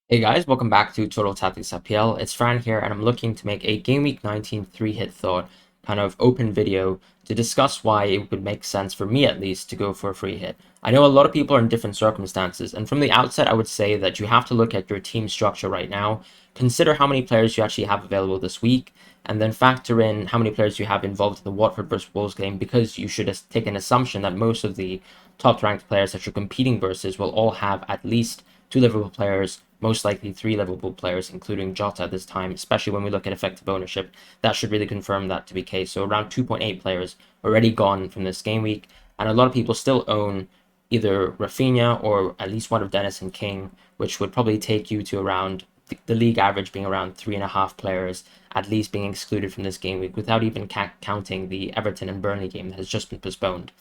Hey guys, welcome back to Total Tactics FPL. It's Fran here, and I'm looking to make a Gameweek 19 3-hit thought kind of open video to discuss why it would make sense for me at least to go for a free hit. I know a lot of people are in different circumstances, and from the outset, I would say that you have to look at your team structure right now, consider how many players you actually have available this week, and then factor in how many players you have involved in the Watford vs Wolves game, because you should take an assumption that most of the top ranked players that you're competing versus will all have at least two Liverpool players, most likely three Liverpool players, including Jota this time, especially when we look at effective ownership. That should really confirm that to be the case. So around 2.8 players already gone from this game week, and a lot of people still own either Rafinha or at least one of Dennis and King, which would probably take you to around the league average being around 3.5 players at least being excluded from this game week, without even counting the Everton and Burnley game that has just been postponed.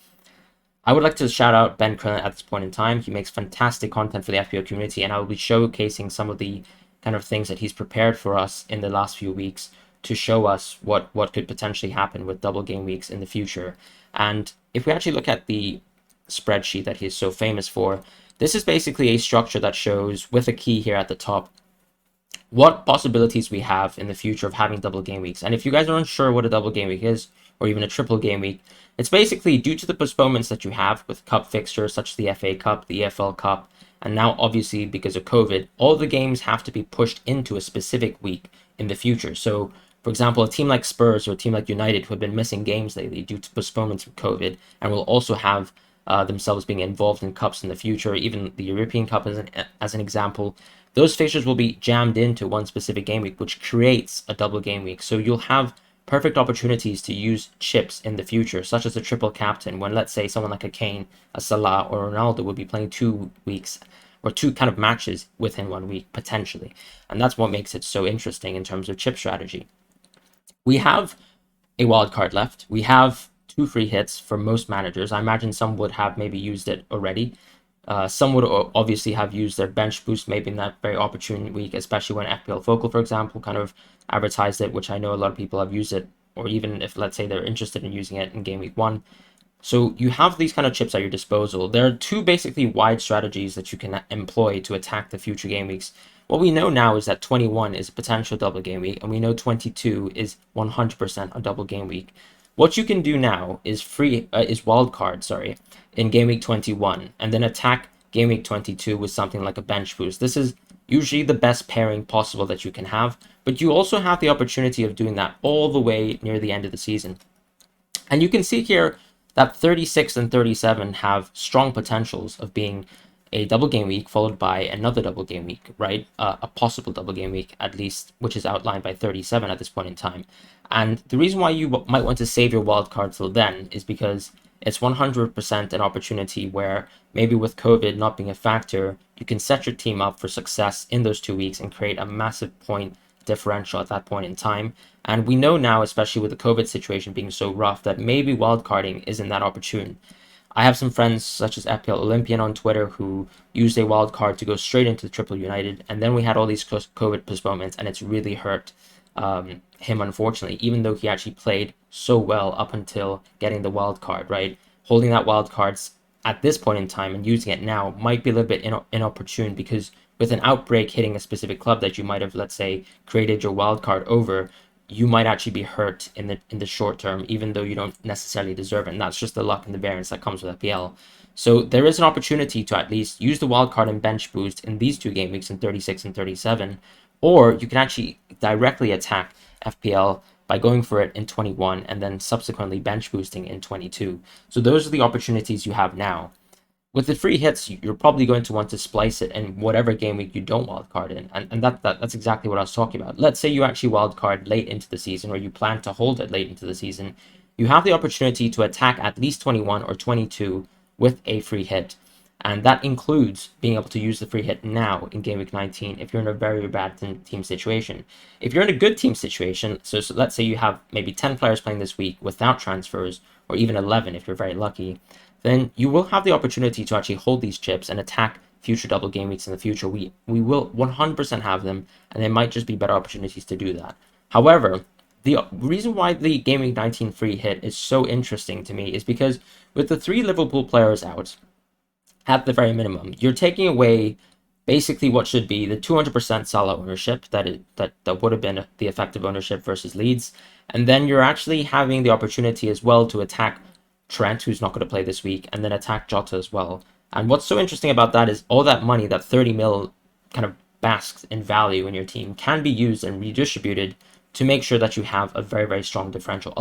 I would like to shout out Ben Crillon at this point in time. He makes fantastic content for the FPL community, and I will be showcasing some of the kind of things that he's prepared for us in the last few weeks to show us what could potentially happen with double game weeks in the future. And if we actually look at the spreadsheet that he's so famous for, this is basically a structure that shows, with a key here at the top, what possibilities we have in the future of having double game weeks. And if you guys are unsure what a double game week is, or even a triple game week, it's basically due to the postponements that you have with cup fixtures such as the FA Cup, the EFL Cup, and now obviously because of COVID, all the games have to be pushed into a specific week in the future. So for example, a team like Spurs or a team like United who have been missing games lately due to postponements of COVID and will also have themselves being involved in cups in the future, even the European Cup as an example, those fixtures will be jammed into one specific game week, which creates a double game week. So you'll have perfect opportunities to use chips in the future, such as a triple captain, when let's say someone like a Kane, a Salah, or Ronaldo would be playing 2 weeks or two kind of matches within 1 week, potentially. And that's what makes it so interesting in terms of chip strategy. We have a wild card left. We have two free hits for most managers. I imagine some would have maybe used it already. Some would obviously have used their bench boost maybe in that very opportune week, especially when FPL Focal, for example, kind of advertised it, which I know a lot of people have used it, or even if, let's say, they're interested in using it in Game Week 1. So you have these kind of chips at your disposal. There are two basically wide strategies that you can employ to attack the future game weeks. What we know now is that 21 is a potential double game week, and we know 22 is 100% a double game week. What you can do now is wildcard, sorry, in game week 21, and then attack game week 22 with something like a bench boost. This is usually the best pairing possible that you can have, but you also have the opportunity of doing that all the way near the end of the season. And you can see here that 36 and 37 have strong potentials of being a double game week followed by another double game week, right? A possible double game week, at least, which is outlined by 37 at this point in time. And the reason why you might want to save your wild card till then is because it's 100% an opportunity where maybe with COVID not being a factor, you can set your team up for success in those 2 weeks and create a massive point differential at that point in time. And we know now, especially with the COVID situation being so rough, that maybe wildcarding isn't that opportune. I have some friends such as FPL Olympian on Twitter who used a wild card to go straight into Triple United, and then we had all these COVID postponements, and it's really hurt him, unfortunately, even though he actually played so well up until getting the wild card, right? Holding that wild cards at this point in time and using it now might be a little bit inopportune, because with an outbreak hitting a specific club that you might have, let's say, created your wild card over, you might actually be hurt in the short term, even though you don't necessarily deserve it. And that's just the luck and the variance that comes with FPL. So there is an opportunity to at least use the wildcard and bench boost in these two game weeks in 36 and 37, or you can actually directly attack FPL by going for it in 21 and then subsequently bench boosting in 22. So those are the opportunities you have now. With the free hits, you're probably going to want to splice it in whatever game week you don't wildcard in. And that's exactly what I was talking about. Let's say you actually wildcard late into the season, or you plan to hold it late into the season. You have the opportunity to attack at least 21 or 22 with a free hit. And that includes being able to use the free hit now in Game Week 19 if you're in a very bad team situation. If you're in a good team situation, so let's say you have maybe 10 players playing this week without transfers, or even 11 if you're very lucky, then you will have the opportunity to actually hold these chips and attack future double game weeks in the future. We will 100% have them, and there might just be better opportunities to do that. However, the reason why the Game Week 19 free hit is so interesting to me is because with the three Liverpool players out, at the very minimum, you're taking away basically what should be the 200% Salah ownership that would have been the effective ownership versus Leeds. And then you're actually having the opportunity as well to attack Trent, who's not going to play this week, and then attack Jota as well. And what's so interesting about that is all that money, that 30 mil kind of basks in value in your team, can be used and redistributed to make sure that you have a very, very strong differential.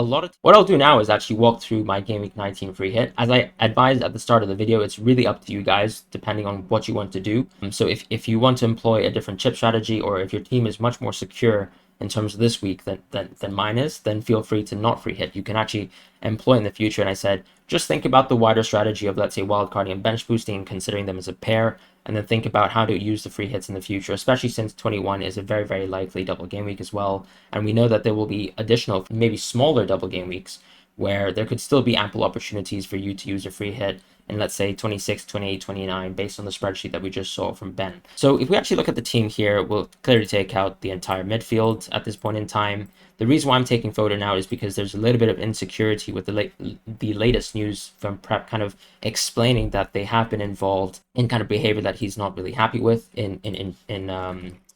What I'll do now is actually walk through my Game Week 19 free hit. As I advised at the start of the video, it's really up to you guys, depending on what you want to do. So if you want to employ a different chip strategy, or if your team is much more secure in terms of this week than mine is, then feel free to not free hit. You can actually employ in the future. And I said, just think about the wider strategy of, let's say, wildcarding and bench boosting, and considering them as a pair, and then think about how to use the free hits in the future, especially since 21 is a very, very likely double game week as well. And we know that there will be additional, maybe smaller double game weeks where there could still be ample opportunities for you to use a free hit in, let's say, 26, 28, 29, based on the spreadsheet that we just saw from Ben. So if we actually look at the team here, we'll clearly take out the entire midfield at this point in time. The reason why I'm taking Foden out is because there's a little bit of insecurity with the latest news from Prep, kind of explaining that they have been involved in kind of behavior that he's not really happy with in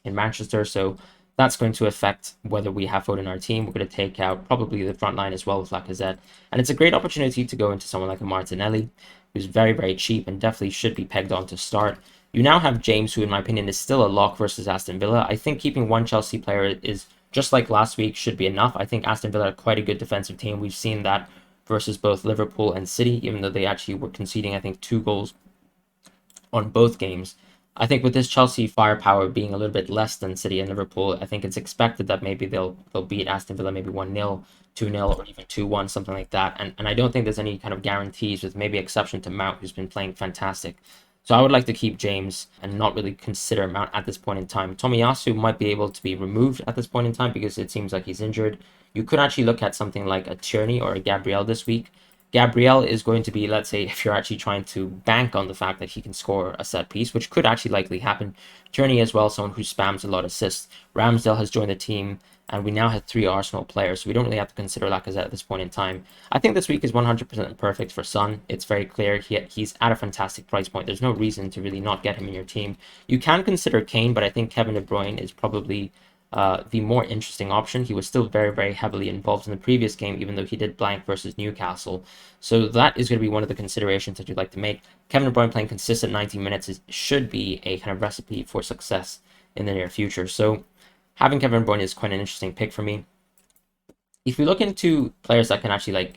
Manchester. So that's going to affect whether we have Foden in our team. We're going to take out probably the front line as well with Lacazette. And it's a great opportunity to go into someone like a Martinelli, who's very, very cheap and definitely should be pegged on to start. You now have James, who in my opinion is still a lock versus Aston Villa. I think keeping one Chelsea player is, just like last week, should be enough. I think Aston Villa are quite a good defensive team. We've seen that versus both Liverpool and City, even though they actually were conceding, I think, 2 goals on both games. I think with this Chelsea firepower being a little bit less than City and Liverpool, I think it's expected that maybe they'll beat Aston Villa maybe 1-0, 2-0, or even 2-1, something like that. And I don't think there's any kind of guarantees, with maybe exception to Mount, who's been playing fantastic. So I would like to keep James and not really consider Mount at this point in time. Tomiyasu might be able to be removed at this point in time because it seems like he's injured. You could actually look at something like a Tierney or a Gabriel this week. Gabriel is going to be, let's say, if you're actually trying to bank on the fact that he can score a set piece, which could actually likely happen. Tierney as well, someone who spams a lot of assists. Ramsdale has joined the team, and we now have 3 Arsenal players, so we don't really have to consider Lacazette at this point in time. I think this week is 100% perfect for Son. It's very clear he's at a fantastic price point. There's no reason to really not get him in your team. You can consider Kane, but I think Kevin De Bruyne is probably the more interesting option. He was still very, very heavily involved in the previous game, even though he did blank versus Newcastle. So that is going to be one of the considerations that you'd like to make. Kevin De Bruyne playing consistent 90 minutes should be a kind of recipe for success in the near future. So having Kevin De Bruyne is quite an interesting pick for me. If we look into players that can actually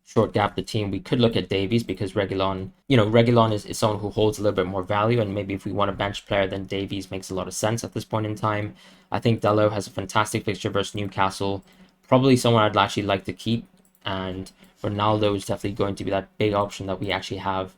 short gap the team, we could look at Davies, because Reguilon is someone who holds a little bit more value, and maybe if we want a bench player, then Davies makes a lot of sense at this point in time. I think Dalot has a fantastic fixture versus Newcastle, probably someone I'd actually like to keep, and Ronaldo is definitely going to be that big option that we actually have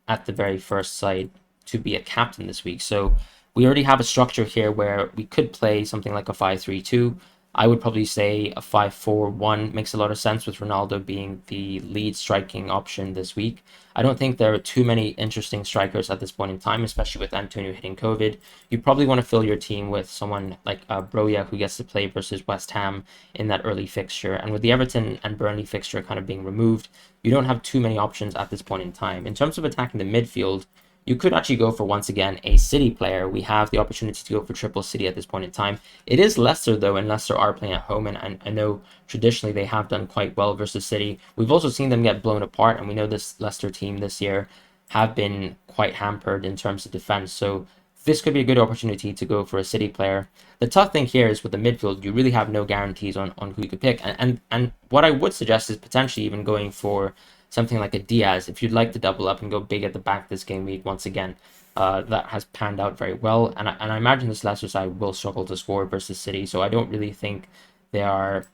at the very first side to be a captain this week. So we already have a structure here where we could play something like a 5-3-2. I would probably say a 5-4-1 makes a lot of sense, with Ronaldo being the lead striking option this week. I don't think there are too many interesting strikers at this point in time, especially with Antonio hitting COVID. You probably want to fill your team with someone like Broja, who gets to play versus West Ham in that early fixture. And with the Everton and Burnley fixture kind of being removed, you don't have too many options at this point in time. In terms of attacking the midfield, you could actually go for, once again, a City player. We have the opportunity to go for triple City at this point in time. It is Leicester, though, and Leicester are playing at home, and I know traditionally they have done quite well versus City. We've also seen them get blown apart, and we know this Leicester team this year have been quite hampered in terms of defense. So this could be a good opportunity to go for a City player. The tough thing here is with the midfield, you really have no guarantees on who you could pick. And what I would suggest is potentially even going for something like a Diaz, if you'd like to double up and go big at the back this game week. Once again, that has panned out very well, and I imagine this Leicester side will struggle to score versus City, so I don't really think there are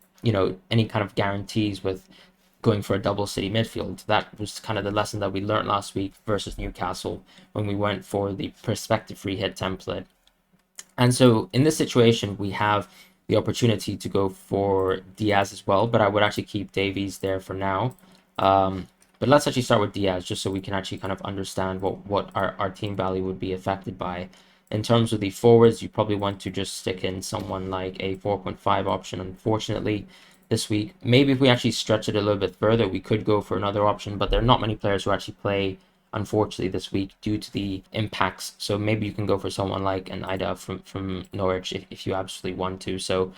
any kind of guarantees with going for a double City midfield. That was kind of the lesson that we learned last week versus Newcastle when we went for the prospective free hit template. And so in this situation, we have the opportunity to go for Diaz as well, but I would actually keep Davies there for now. But let's actually start with Diaz, just so we can actually kind of understand what our team value would be affected by. In terms of the forwards, you probably want to just stick in someone like a 4.5 option, unfortunately, this week. Maybe if we actually stretch it a little bit further, we could go for another option, but there are not many players who actually play unfortunately, this week due to the impacts. So maybe you can go for someone like an Ida from Norwich if you absolutely want to. So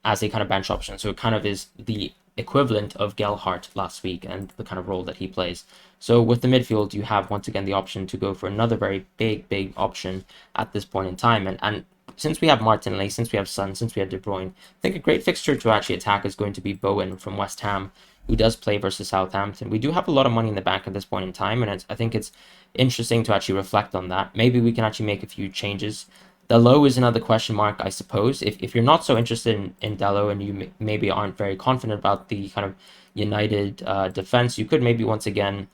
as a kind of bench option. So it kind of is the equivalent of Gelhardt last week and the kind of role that he plays. So with the midfield, you have once again the option to go for another very big option at this point in time. And since we have Martinelli, since we have Son, since we have De Bruyne, I think a great fixture to actually attack is going to be Bowen from West Ham, who does play versus Southampton. We do have a lot of money in the bank at this point in time, and I think it's interesting to actually reflect on that. Maybe we can actually make a few changes. Dalot is another question mark, I suppose. If you're not so interested in Dalot and you maybe aren't very confident about the kind of United defense, you could maybe once again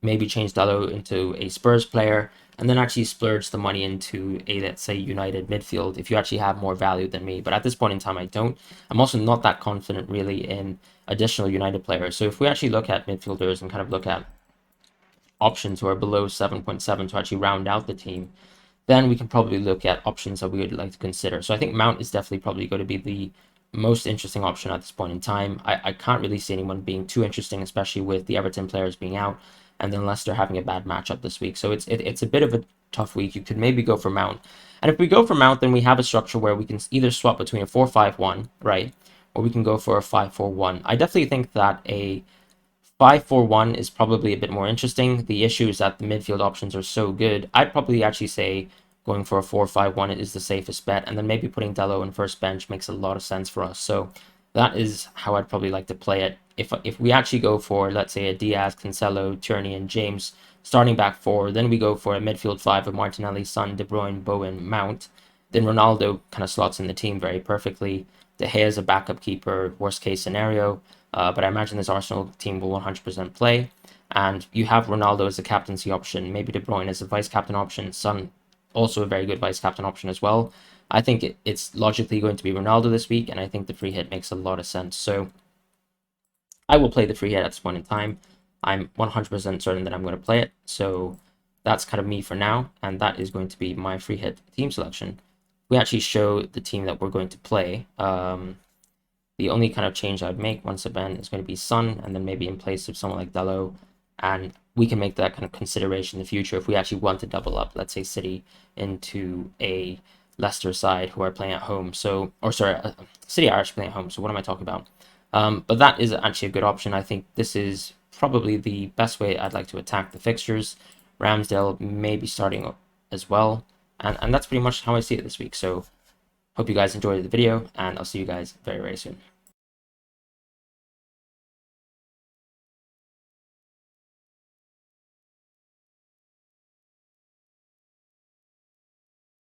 maybe change Dalot into a Spurs player and then actually splurge the money into a, let's say, United midfield if you actually have more value than me. But at this point in time, I don't. I'm also not that confident really in additional United players. So if we actually look at midfielders and kind of look at options who are below 7.7 to actually round out the team, then we can probably look at options that we would like to consider. So I think Mount is definitely probably going to be the most interesting option at this point in time. I can't really see anyone being too interesting, especially with the Everton players being out and then Leicester having a bad matchup this week. So it's a bit of a tough week. You could maybe go for Mount. And if we go for Mount, then we have a structure where we can either swap between a 4-5-1, right? Or we can go for a 5-4-1. I definitely think that a 5-4-1 is probably a bit more interesting. The issue is that the midfield options are so good. I'd probably actually say going for a 4-5-1 is the safest bet, and then maybe putting Dello in first bench makes a lot of sense for us. So that is how I'd probably like to play it. If we actually go for, let's say, a Diaz, Cancelo, Tierney, and James starting back four, then we go for a midfield five of Martinelli, Son, De Bruyne, Bowen, Mount, then Ronaldo kind of slots in the team very perfectly. De Gea is a backup keeper, worst case scenario. But I imagine this Arsenal team will 100% play. And you have Ronaldo as a captaincy option, maybe De Bruyne as a vice captain option, Son also a very good vice captain option as well. I think it's logically going to be Ronaldo this week, and I think the free hit makes a lot of sense. So I will play the free hit at this point in time. I'm 100% certain that I'm going to play it. So that's kind of me for now, and that is going to be my free hit team selection. We actually show the team that we're going to play. The only kind of change I'd make once again is going to be Son, and then maybe in place of someone like Dalot, and we can make that kind of consideration in the future if we actually want to double up, let's say City into a Leicester side who are playing at home. So, or sorry, City are actually playing at home. So what am I talking about? But that is actually a good option. I think this is probably the best way I'd like to attack the fixtures. Ramsdale may be starting as well, and that's pretty much how I see it this week. So hope you guys enjoyed the video, and I'll see you guys very soon.